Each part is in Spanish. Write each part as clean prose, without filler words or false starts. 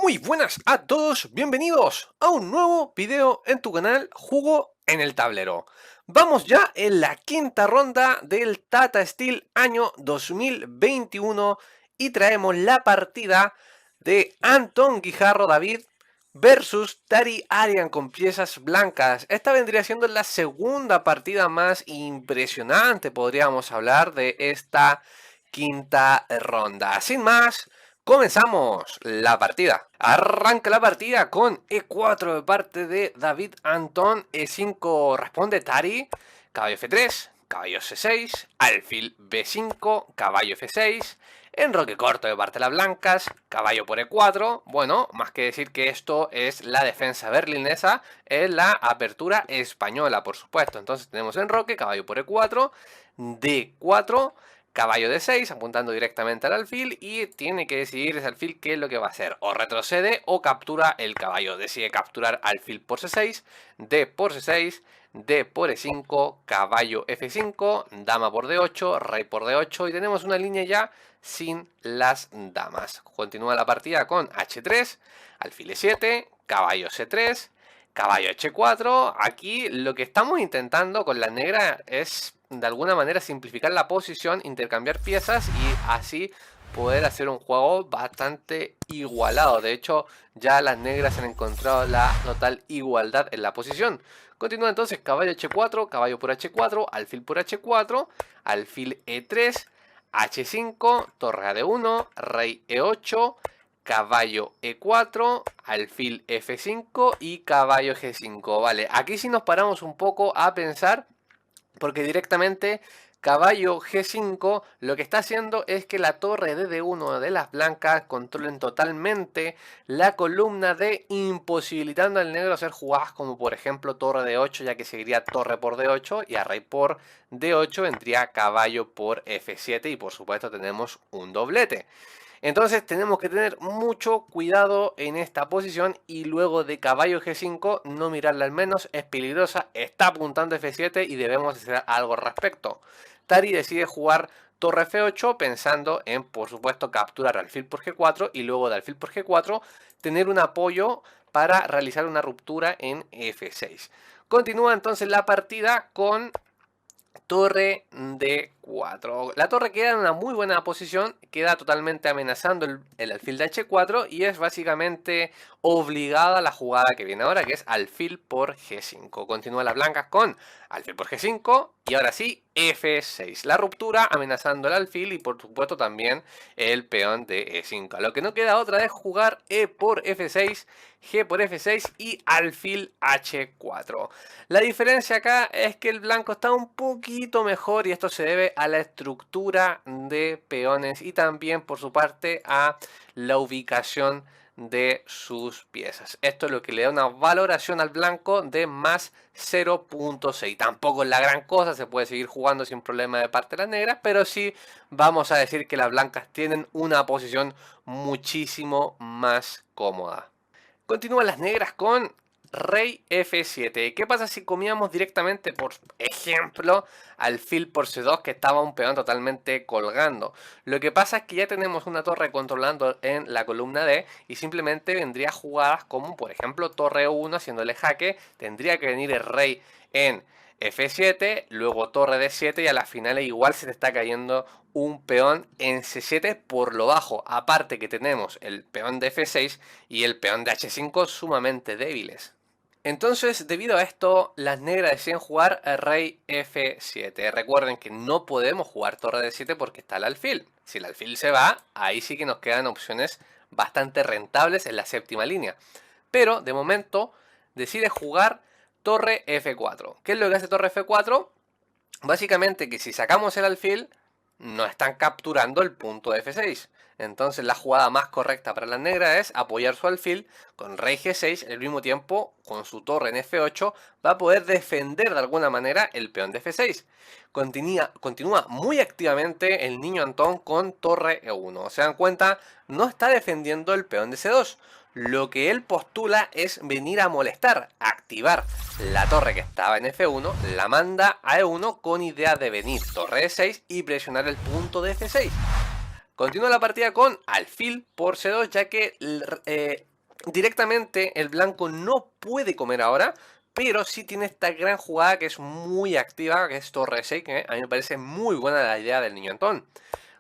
Muy buenas a todos, bienvenidos a un nuevo video en tu canal Juego en el Tablero. Vamos ya en la quinta ronda del Tata Steel año 2021 y traemos la partida de Antón Guijarro David versus Tari Arian con piezas blancas. Esta vendría siendo la segunda partida más impresionante, podríamos hablar, de esta quinta ronda. Sin más, comenzamos la partida. Arranca la partida con E4 de parte de David Antón. E5 responde Tari. Caballo F3, caballo C6, alfil B5, caballo F6. Enroque corto de parte de las blancas, caballo por E4. Bueno, más que decir que esto es la defensa berlinesa, es la apertura española, por supuesto. Entonces tenemos enroque, caballo por E4, D4, caballo de 6 apuntando directamente al alfil y tiene que decidir ese alfil qué es lo que va a hacer, o retrocede o captura el caballo. Decide capturar alfil por C6, D por C6, D por E5, caballo F5, dama por D8, rey por D8 y tenemos una línea ya sin las damas. Continúa la partida con H3, alfil E7, caballo C3, caballo H4. Aquí lo que estamos intentando con la negra es de alguna manera simplificar la posición, intercambiar piezas y así poder hacer un juego bastante igualado. De hecho, ya las negras han encontrado la total igualdad en la posición. Continúa entonces caballo H4, caballo por H4, alfil por H4, alfil E3, H5, torre a D1, rey E8, caballo E4, alfil F5 y caballo G5. Vale, aquí sí nos paramos un poco a pensar, porque directamente caballo G5 lo que está haciendo es que la torre de D1 de las blancas controlen totalmente la columna D, imposibilitando al negro hacer jugadas como por ejemplo torre D8, ya que seguiría torre por D8 y a rey por D8 vendría caballo por F7 y por supuesto tenemos un doblete. Entonces tenemos que tener mucho cuidado en esta posición y luego de caballo G5 no mirarla, al menos es peligrosa, está apuntando F7 y debemos hacer algo al respecto. Tari decide jugar torre F8 pensando en, por supuesto, capturar alfil por G4 y luego de alfil por G4 tener un apoyo para realizar una ruptura en F6. Continúa entonces la partida con torre D4. La torre queda en una muy buena posición, queda totalmente amenazando el alfil de H4 y es básicamente obligada a la jugada que viene ahora, que es alfil por G5. Continúa las blancas con alfil por G5 y ahora sí F6. La ruptura amenazando el alfil y por supuesto también el peón de E5. Lo que no queda otra es jugar E por F6, G por F6 y alfil H4. La diferencia acá es que el blanco está un poquito mejor y esto se debe a la estructura de peones y también por su parte a la ubicación de sus piezas. Esto es lo que le da una valoración al blanco de más 0.6. Tampoco es la gran cosa, se puede seguir jugando sin problema de parte de las negras, pero sí vamos a decir que las blancas tienen una posición muchísimo más cómoda. Continúan las negras con rey F7. ¿Qué pasa si comíamos directamente, por ejemplo, alfil por C2 que estaba un peón totalmente colgando? Lo que pasa es que ya tenemos una torre controlando en la columna D y simplemente vendría jugadas como, por ejemplo, torre 1 haciéndole jaque. Tendría que venir el rey en F7, luego torre D7 y a las finales igual se te está cayendo un peón en C7 por lo bajo. Aparte que tenemos el peón de F6 y el peón de H5 sumamente débiles. Entonces, debido a esto, las negras deciden jugar a rey F7. Recuerden que no podemos jugar torre D7 porque está el alfil. Si el alfil se va, ahí sí que nos quedan opciones bastante rentables en la séptima línea. Pero, de momento, decide jugar torre F4. ¿Qué es lo que hace torre F4? Básicamente que si sacamos el alfil, nos están capturando el punto de F6. Entonces la jugada más correcta para la negra es apoyar su alfil con rey G6, al mismo tiempo con su torre en F8 va a poder defender de alguna manera el peón de F6. Continúa muy activamente el niño Antón con torre E1. ¿Se dan cuenta? No está defendiendo el peón de C2. Lo que él postula es venir a molestar, activar la torre que estaba en F1, la manda a E1 con idea de venir torre E6 y presionar el punto de F6. Continúa la partida con alfil por C2, ya que Directamente el blanco no puede comer ahora, pero sí tiene esta gran jugada que es muy activa, que es torre 6, que a mí me parece muy buena la idea del niño Antón.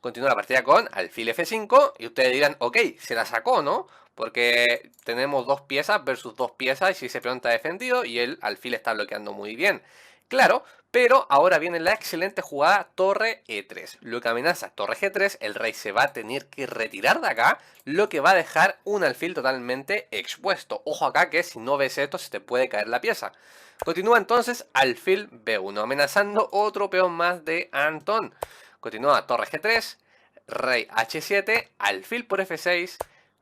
Continúa la partida con alfil F5 y ustedes dirán, ok, se la sacó, ¿no? Porque tenemos dos piezas versus dos piezas y si ese peón está defendido y el alfil está bloqueando muy bien. Claro, pero ahora viene la excelente jugada torre E3. Lo que amenaza torre G3, el rey se va a tener que retirar de acá, lo que va a dejar un alfil totalmente expuesto. Ojo acá que si no ves esto se te puede caer la pieza. Continúa entonces alfil B1, amenazando otro peón más de Antón. Continúa torre G3, rey H7, alfil por F6,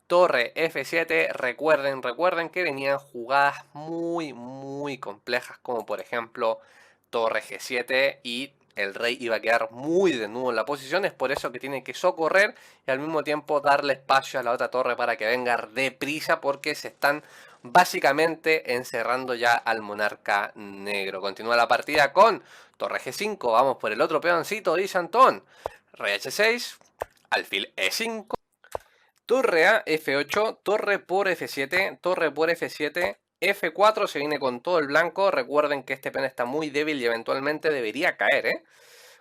torre F7. Recuerden que venían jugadas muy complejas, como por ejemplo torre G7 y el rey iba a quedar muy desnudo en la posición. Es por eso que tiene que socorrer y al mismo tiempo darle espacio a la otra torre para que venga deprisa, porque se están básicamente encerrando ya al monarca negro. Continúa la partida con torre G5, vamos por el otro peoncito, dice Antón. Rey H6, alfil E5, torre a F8, torre por F7, torre por F7, F4 se viene con todo el blanco. Recuerden que este peón está muy débil y eventualmente debería caer, ¿eh?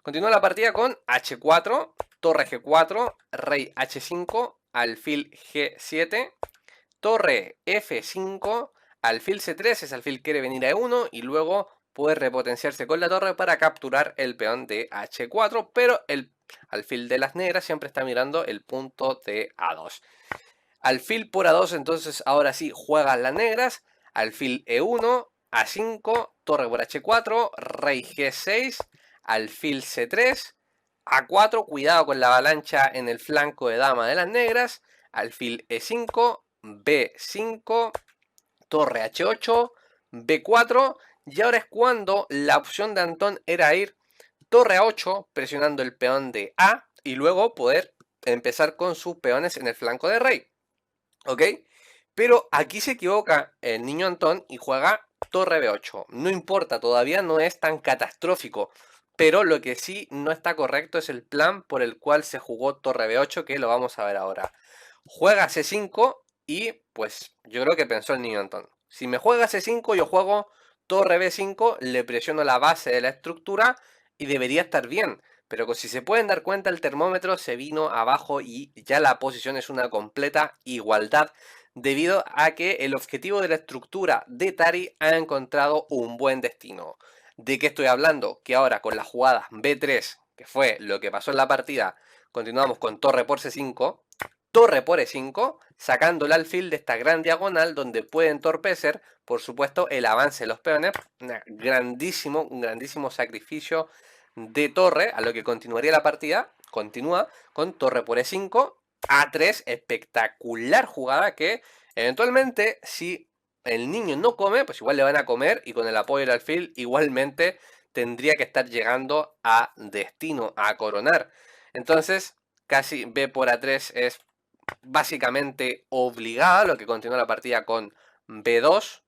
Continúa la partida con H4, torre G4, rey H5, alfil G7, torre F5, alfil C3, ese alfil quiere venir a E1 y luego puede repotenciarse con la torre para capturar el peón de H4, pero el alfil de las negras siempre está mirando el punto de A2. Alfil por A2, entonces ahora sí juegan las negras, alfil E1, A5, torre por H4, rey G6, alfil C3, A4, cuidado con la avalancha en el flanco de dama de las negras, alfil E5, B5, torre H8, B4, y ahora es cuando la opción de Antón era ir torre A8 presionando el peón de A y luego poder empezar con sus peones en el flanco de rey, ¿ok? Pero aquí se equivoca el niño Antón y juega torre B8. No importa, todavía no es tan catastrófico, pero lo que sí no está correcto es el plan por el cual se jugó torre B8, que lo vamos a ver ahora. Juega C5 y pues yo creo que pensó el niño Antón. Si me juega C5 yo juego torre B5, le presiono la base de la estructura y debería estar bien. Pero si se pueden dar cuenta, el termómetro se vino abajo y ya la posición es una completa igualdad, debido a que el objetivo de la estructura de Tari ha encontrado un buen destino. ¿De qué estoy hablando? Que ahora con la jugada B3, que fue lo que pasó en la partida, continuamos con torre por C5, torre por E5, sacando el alfil de esta gran diagonal donde puede entorpecer, por supuesto, el avance de los peones. Un grandísimo sacrificio de torre, a lo que continuaría la partida. Continúa con torre por E5, A3, espectacular jugada que eventualmente, si el niño no come, pues igual le van a comer y con el apoyo del alfil igualmente tendría que estar llegando a destino, a coronar. Entonces, casi B por A3 es básicamente obligada, lo que continúa la partida con B2,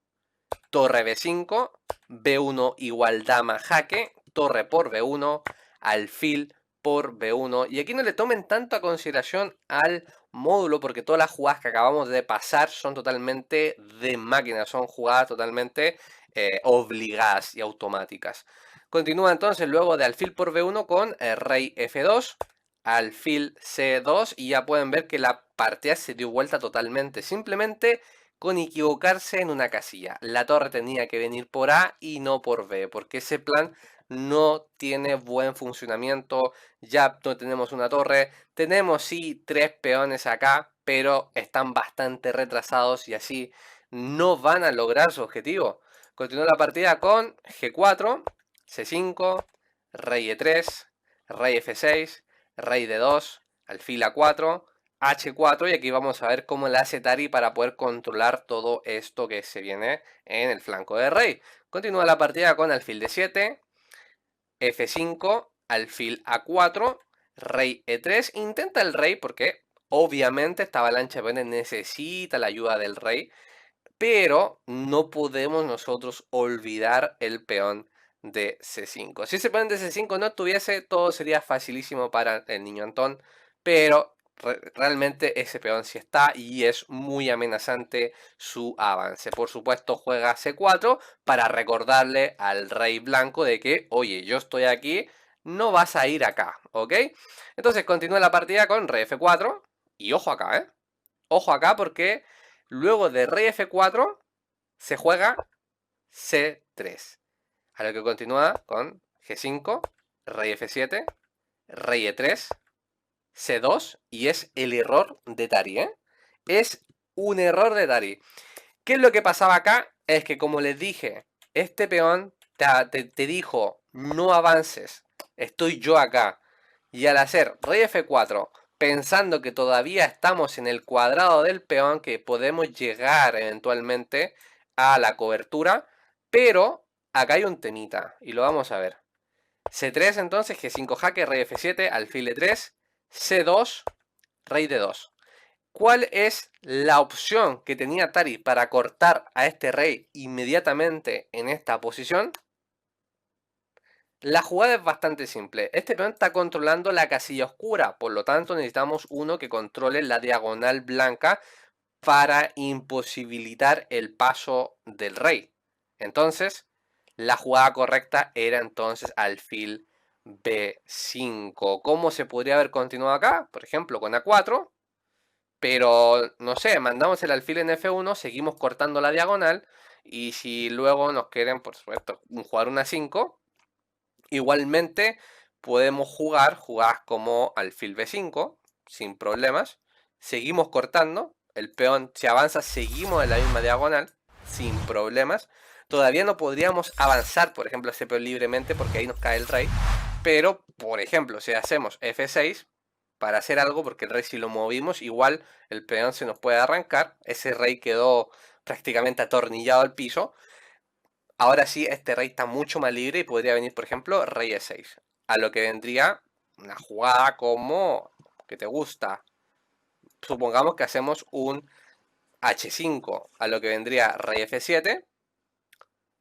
torre B5, B1 igual dama jaque, torre por B1, alfil por B1. Y aquí no le tomen tanto a consideración al módulo, porque todas las jugadas que acabamos de pasar son totalmente de máquina, son jugadas totalmente obligadas y automáticas. Continúa entonces luego de alfil por B1 con rey F2, alfil C2 y ya pueden ver que la partida se dio vuelta totalmente, simplemente con equivocarse en una casilla. La torre tenía que venir por A y no por B, porque ese plan no tiene buen funcionamiento. Ya no tenemos una torre, tenemos sí 3 peones acá, pero están bastante retrasados y así no van a lograr su objetivo. Continúa la partida con G4, C5, rey E3, rey F6, rey D2, alfil A4, H4 y aquí vamos a ver cómo la hace Tari para poder controlar todo esto que se viene en el flanco de rey. Continúa la partida con alfil D7, F5, alfil A4, rey E3. Intenta el rey porque obviamente esta avalancha de peones necesita la ayuda del rey, pero no podemos nosotros olvidar el peón de C5. Si ese peón de C5 no estuviese, todo sería facilísimo para el niño Antón, pero realmente ese peón sí está y es muy amenazante su avance. Por supuesto juega C4 para recordarle al rey blanco de que, oye, yo estoy aquí, no vas a ir acá, ¿ok? Entonces continúa la partida con rey F4 y ojo acá, ¿eh? Ojo acá porque luego de rey F4 se juega C3. A lo que continúa con G5, rey F7, rey E3, C2 y es el error de Tari, ¿eh? Es un error de Tari. ¿Qué es lo que pasaba acá? Es que como les dije, este peón te dijo no avances, estoy yo acá. Y al hacer rey F4, pensando que todavía estamos en el cuadrado del peón, que podemos llegar eventualmente a la cobertura, pero acá hay un temita y lo vamos a ver. C3 entonces, G5 jaque, rey F7, alfil E3, C2, rey D2. ¿Cuál es la opción que tenía Tari para cortar a este rey inmediatamente en esta posición? La jugada es bastante simple. Este peón está controlando la casilla oscura, por lo tanto necesitamos uno que controle la diagonal blanca para imposibilitar el paso del rey. Entonces, la jugada correcta era entonces alfil B5. ¿Cómo se podría haber continuado acá? Por ejemplo, con A4. Pero, no sé, mandamos el alfil en F1, seguimos cortando la diagonal. Y si luego nos quieren, por supuesto, jugar una 5, igualmente podemos jugar jugadas como alfil B5, sin problemas. Seguimos cortando. El peón, si avanza, seguimos en la misma diagonal, sin problemas. Todavía no podríamos avanzar, por ejemplo, ese peón libremente porque ahí nos cae el rey. Pero, por ejemplo, si hacemos F6 para hacer algo, porque el rey si lo movimos, igual el peón se nos puede arrancar. Ese rey quedó prácticamente atornillado al piso. Ahora sí, este rey está mucho más libre y podría venir, por ejemplo, rey E6. A lo que vendría una jugada como que te gusta. Supongamos que hacemos un H5, a lo que vendría rey F7.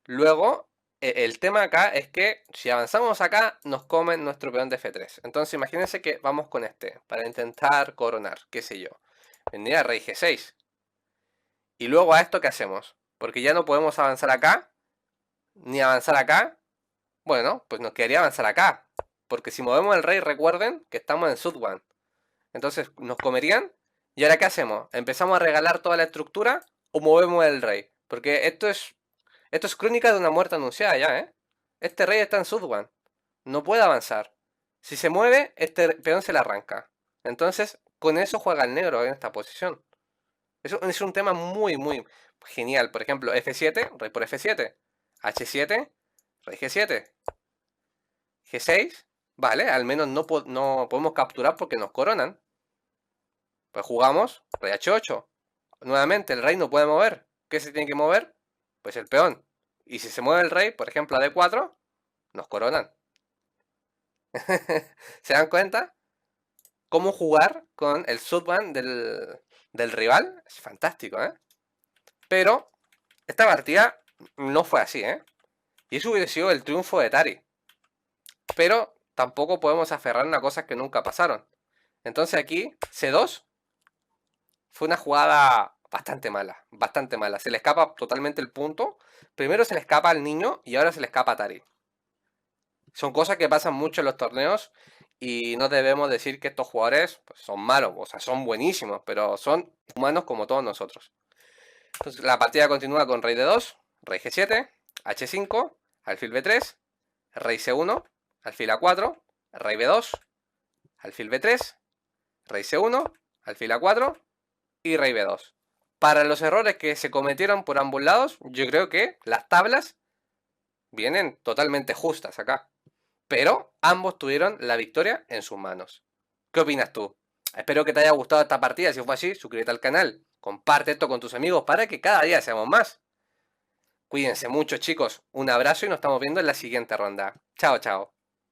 Luego, el tema acá es que si avanzamos acá, nos comen nuestro peón de F3. Entonces imagínense que vamos con este, para intentar coronar, qué sé yo. Vendría rey G6. Y luego a esto, ¿qué hacemos? Porque ya no podemos avanzar acá, ni avanzar acá. Bueno, pues nos quedaría avanzar acá. Porque si movemos el rey, recuerden que estamos en Sud-1. Entonces nos comerían. ¿Y ahora qué hacemos? ¿Empezamos a regalar toda la estructura o movemos el rey? Porque esto es crónica de una muerte anunciada ya, ¿eh? Este rey está en Sud-1. No puede avanzar. Si se mueve, este peón se le arranca. Entonces, con eso juega el negro en esta posición. Eso es un tema muy, muy genial. Por ejemplo, F7, rey por F7. H7, rey G7. G6, vale, al menos no podemos capturar porque nos coronan. Pues jugamos rey H8. Nuevamente, el rey no puede mover. ¿Qué se tiene que mover? Pues el peón. Y si se mueve el rey, por ejemplo a D4, nos coronan. ¿Se dan cuenta? Cómo jugar con el Sud-1 del rival es fantástico, ¿eh? Pero esta partida no fue así, ¿eh? Y eso hubiera sido el triunfo de Tari. Pero tampoco podemos aferrarnos a cosas que nunca pasaron. Entonces aquí, C2 fue una jugada bastante mala, bastante mala. Se le escapa totalmente el punto. Primero se le escapa al niño y ahora se le escapa a Tari. Son cosas que pasan mucho en los torneos y no debemos decir que estos jugadores pues, son malos, o sea, son buenísimos, pero son humanos como todos nosotros. Entonces la partida continúa con rey D2, rey G7, H5, alfil B3, rey C1, alfil A4, rey B2, alfil B3, rey C1, alfil A4 y rey B2. Para los errores que se cometieron por ambos lados, yo creo que las tablas vienen totalmente justas acá. Pero ambos tuvieron la victoria en sus manos. ¿Qué opinas tú? Espero que te haya gustado esta partida. Si fue así, suscríbete al canal. Comparte esto con tus amigos para que cada día seamos más. Cuídense mucho, chicos. Un abrazo y nos estamos viendo en la siguiente ronda. Chao, chao.